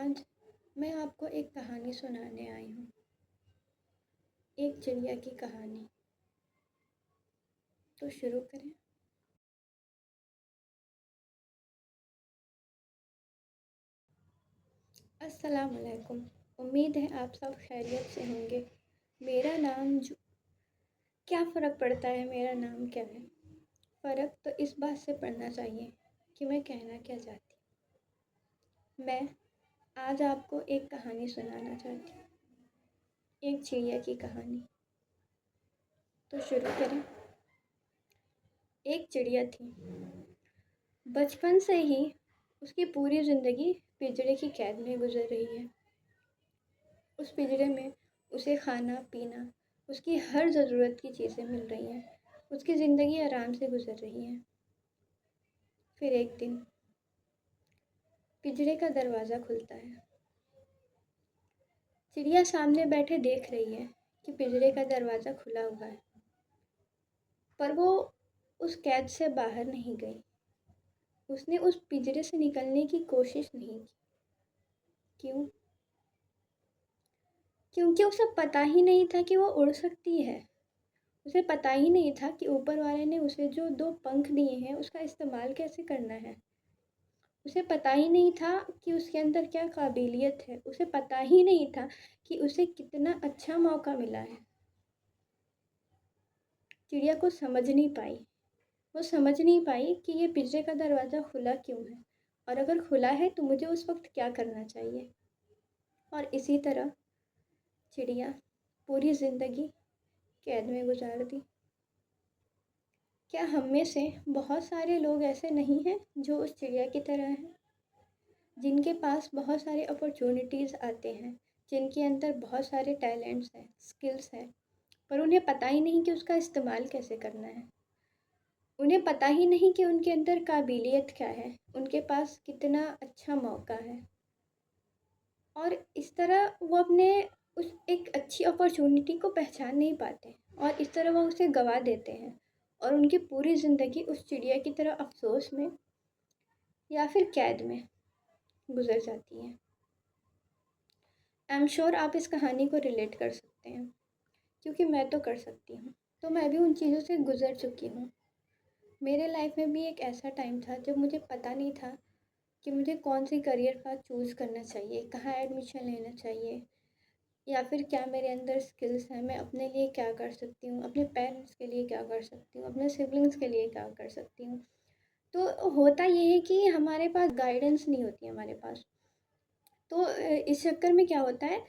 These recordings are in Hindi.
आज मैं आपको एक कहानी सुनाने आई हूँ। एक चिड़िया की कहानी। तो शुरू करें। अस्सलाम वालेकुम। उम्मीद है आप सब खैरियत से होंगे। मेरा नाम क्या फ़र्क पड़ता है मेरा नाम क्या है। फ़र्क तो इस बात से पड़ना चाहिए कि मैं कहना क्या चाहती हूँ। मैं आज आपको एक कहानी सुनाना चाहती हूँ, एक चिड़िया की कहानी। तो शुरू करें। एक चिड़िया थी। बचपन से ही उसकी पूरी ज़िंदगी पिंजरे की कैद में गुजर रही है। उस पिंजरे में उसे खाना पीना, उसकी हर ज़रूरत की चीज़ें मिल रही हैं। उसकी ज़िंदगी आराम से गुजर रही है। फिर एक दिन पिंजरे का दरवाज़ा खुलता है। चिड़िया सामने बैठे देख रही है कि पिंजरे का दरवाज़ा खुला हुआ है, पर वो उस कैद से बाहर नहीं गई। उसने उस पिंजरे से निकलने की कोशिश नहीं की। क्यों? क्योंकि उसे पता ही नहीं था कि वो उड़ सकती है। उसे पता ही नहीं था कि ऊपर वाले ने उसे जो 2 पंख दिए हैं उसका इस्तेमाल कैसे करना है। उसे पता ही नहीं था कि उसके अंदर क्या काबिलियत है। उसे पता ही नहीं था कि उसे कितना अच्छा मौका मिला है। चिड़िया को समझ नहीं पाई। वो समझ नहीं पाई कि ये पिंजरे का दरवाज़ा खुला क्यों है, और अगर खुला है तो मुझे उस वक़्त क्या करना चाहिए। और इसी तरह चिड़िया पूरी ज़िंदगी कैद में गुज़ार दी। क्या हम में से बहुत सारे लोग ऐसे नहीं हैं जो उस चिड़िया की तरह हैं, जिनके पास बहुत सारे अपॉर्चुनिटीज़ आते हैं, जिनके अंदर बहुत सारे टैलेंट्स हैं, स्किल्स हैं, पर उन्हें पता ही नहीं कि उसका इस्तेमाल कैसे करना है। उन्हें पता ही नहीं कि उनके अंदर काबिलियत क्या है, उनके पास कितना अच्छा मौका है। और इस तरह वो अपने उस एक अच्छी अपॉर्चुनिटी को पहचान नहीं पाते, और इस तरह वो उसे गवा देते हैं, और उनकी पूरी ज़िंदगी उस चिड़िया की तरह अफ़सोस में या फिर कैद में गुजर जाती है। आई एम श्योर आप इस कहानी को रिलेट कर सकते हैं, क्योंकि मैं तो कर सकती हूँ। तो मैं भी उन चीज़ों से गुजर चुकी हूँ। मेरे लाइफ में भी एक ऐसा टाइम था जब मुझे पता नहीं था कि मुझे कौन सी करियर पाथ चूज़ करना चाहिए, कहाँ एडमिशन लेना चाहिए, या फिर क्या मेरे अंदर स्किल्स हैं, मैं अपने लिए क्या कर सकती हूँ, अपने पेरेंट्स के लिए क्या कर सकती हूँ, अपने सिबलिंग्स के लिए क्या कर सकती हूँ। तो होता ये है कि हमारे पास गाइडेंस नहीं होती हमारे पास। तो इस चक्कर में क्या होता है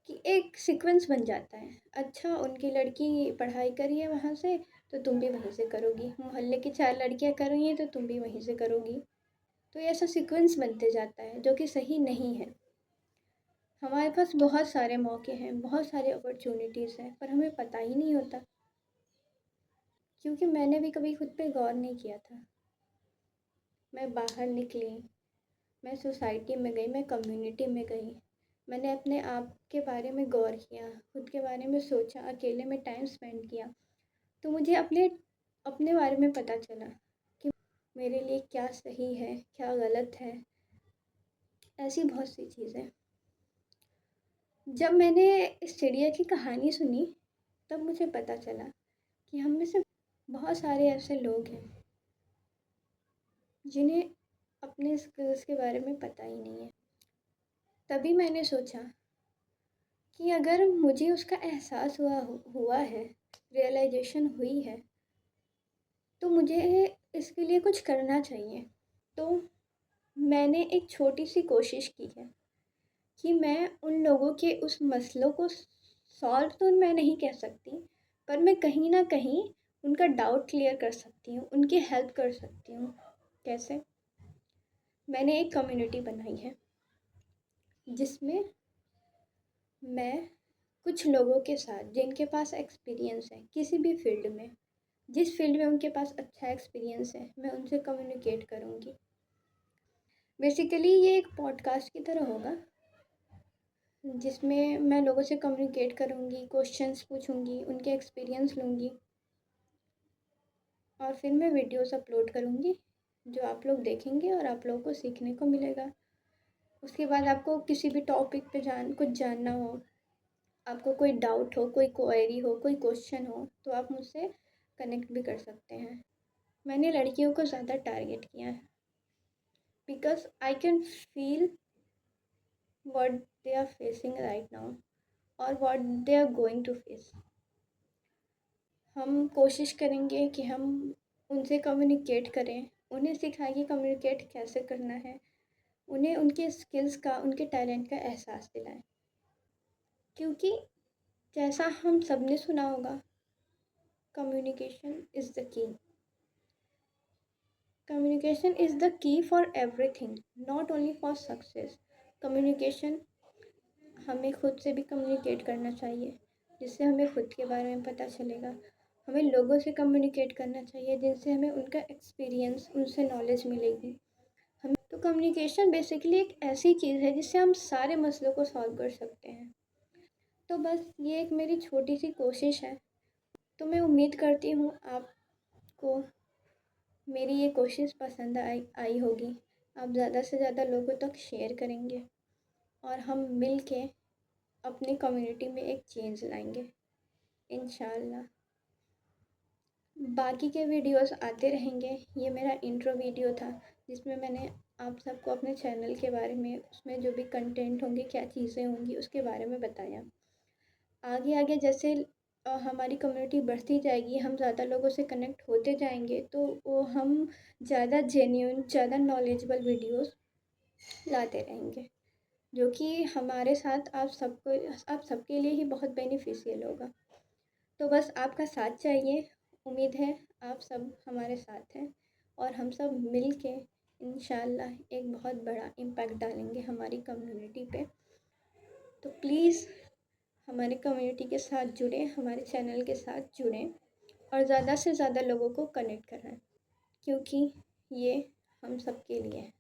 कि एक सीक्वेंस बन जाता है। अच्छा, उनकी लड़की पढ़ाई करी है वहाँ से, तो तुम भी वहीं से करोगी। मोहल्ले की 4 लड़कियाँ कर रही हैं तो तुम भी वहीं से करोगी। तो ऐसा सीक्वेंस बनते जाता है, जो कि सही नहीं है। हमारे पास बहुत सारे मौके हैं, बहुत सारे अपॉर्चुनिटीज़ हैं, पर हमें पता ही नहीं होता, क्योंकि मैंने भी कभी खुद पे गौर नहीं किया था। मैं बाहर निकली, मैं सोसाइटी में गई, मैं कम्युनिटी में गई। मैंने अपने आप के बारे में गौर किया, खुद के बारे में सोचा, अकेले में टाइम स्पेंड किया। तो मुझे अपने अपने बारे में पता चला कि मेरे लिए क्या सही है, क्या गलत है। ऐसी बहुत सी चीज़ें। जब मैंने इस चिड़िया की कहानी सुनी, तब मुझे पता चला कि हम में से बहुत सारे ऐसे लोग हैं जिन्हें अपने स्किल्स के बारे में पता ही नहीं है। तभी मैंने सोचा कि अगर मुझे उसका एहसास हुआ है, रियलाइजेशन हुई है, तो मुझे इसके लिए कुछ करना चाहिए। तो मैंने एक छोटी सी कोशिश की है कि मैं उन लोगों के उस मसलों को सॉल्व तो मैं नहीं कह सकती, पर मैं कहीं ना कहीं उनका डाउट क्लियर कर सकती हूँ, उनकी हेल्प कर सकती हूँ। कैसे? मैंने एक कम्युनिटी बनाई है जिसमें मैं कुछ लोगों के साथ, जिनके पास एक्सपीरियंस है किसी भी फील्ड में, जिस फील्ड में उनके पास अच्छा एक्सपीरियंस है, मैं उनसे कम्युनिकेट करूँगी। बेसिकली ये एक पॉडकास्ट की तरह होगा, जिसमें मैं लोगों से कम्युनिकेट करूँगी, क्वेश्चंस पूछूँगी, उनके एक्सपीरियंस लूँगी, और फिर मैं वीडियोस अपलोड करूँगी जो आप लोग देखेंगे और आप लोगों को सीखने को मिलेगा। उसके बाद आपको किसी भी टॉपिक पे कुछ जानना हो, आपको कोई डाउट हो, कोई क्वेरी हो, कोई क्वेश्चन हो, तो आप मुझसे कनेक्ट भी कर सकते हैं। मैंने लड़कियों को ज़्यादा टारगेट किया है because I can feel what they are facing right now और what they are going to face. हम कोशिश करेंगे कि हम उनसे कम्युनिकेट करें, उन्हें सिखाएं कि कम्युनिकेट कैसे करना है, उन्हें उनके स्किल्स का, उनके टैलेंट का एहसास दिलाएं। क्योंकि जैसा हम सब ने सुना होगा, communication is the key. Communication is the key for everything, not only for success. Communication, हमें खुद से भी कम्युनिकेट करना चाहिए, जिससे हमें खुद के बारे में पता चलेगा। हमें लोगों से कम्युनिकेट करना चाहिए जिनसे हमें उनका एक्सपीरियंस, उनसे नॉलेज मिलेगी। हम तो कम्युनिकेशन बेसिकली एक ऐसी चीज़ है जिससे हम सारे मसलों को सॉल्व कर सकते हैं। तो बस ये एक मेरी छोटी सी कोशिश है। तो मैं उम्मीद करती हूँ आपको मेरी ये कोशिश पसंद आई होगी। आप ज़्यादा से ज़्यादा लोगों तक शेयर करेंगे और हम मिल के अपनी कम्युनिटी में एक चेंज लाएंगे इंशाल्लाह। बाकी के वीडियोस आते रहेंगे। ये मेरा इंट्रो वीडियो था जिसमें मैंने आप सबको अपने चैनल के बारे में, उसमें जो भी कंटेंट होंगे, क्या चीज़ें होंगी, उसके बारे में बताया। आगे आगे जैसे हमारी कम्युनिटी बढ़ती जाएगी, हम ज़्यादा लोगों से कनेक्ट होते जाएंगे, तो वो हम ज़्यादा जेन्युइन, ज़्यादा नॉलेजेबल वीडियोस लाते रहेंगे, जो कि हमारे साथ आप सबके लिए ही बहुत बेनिफिशियल होगा। तो बस आपका साथ चाहिए। उम्मीद है आप सब हमारे साथ हैं और हम सब मिल के इंशाल्लाह एक बहुत बड़ा इम्पैक्ट डालेंगे हमारी कम्युनिटी पे। तो प्लीज़ हमारी कम्युनिटी के साथ जुड़ें, हमारे चैनल के साथ जुड़ें और ज़्यादा से ज़्यादा लोगों को कनेक्ट कराएं, क्योंकि ये हम सब के लिए है।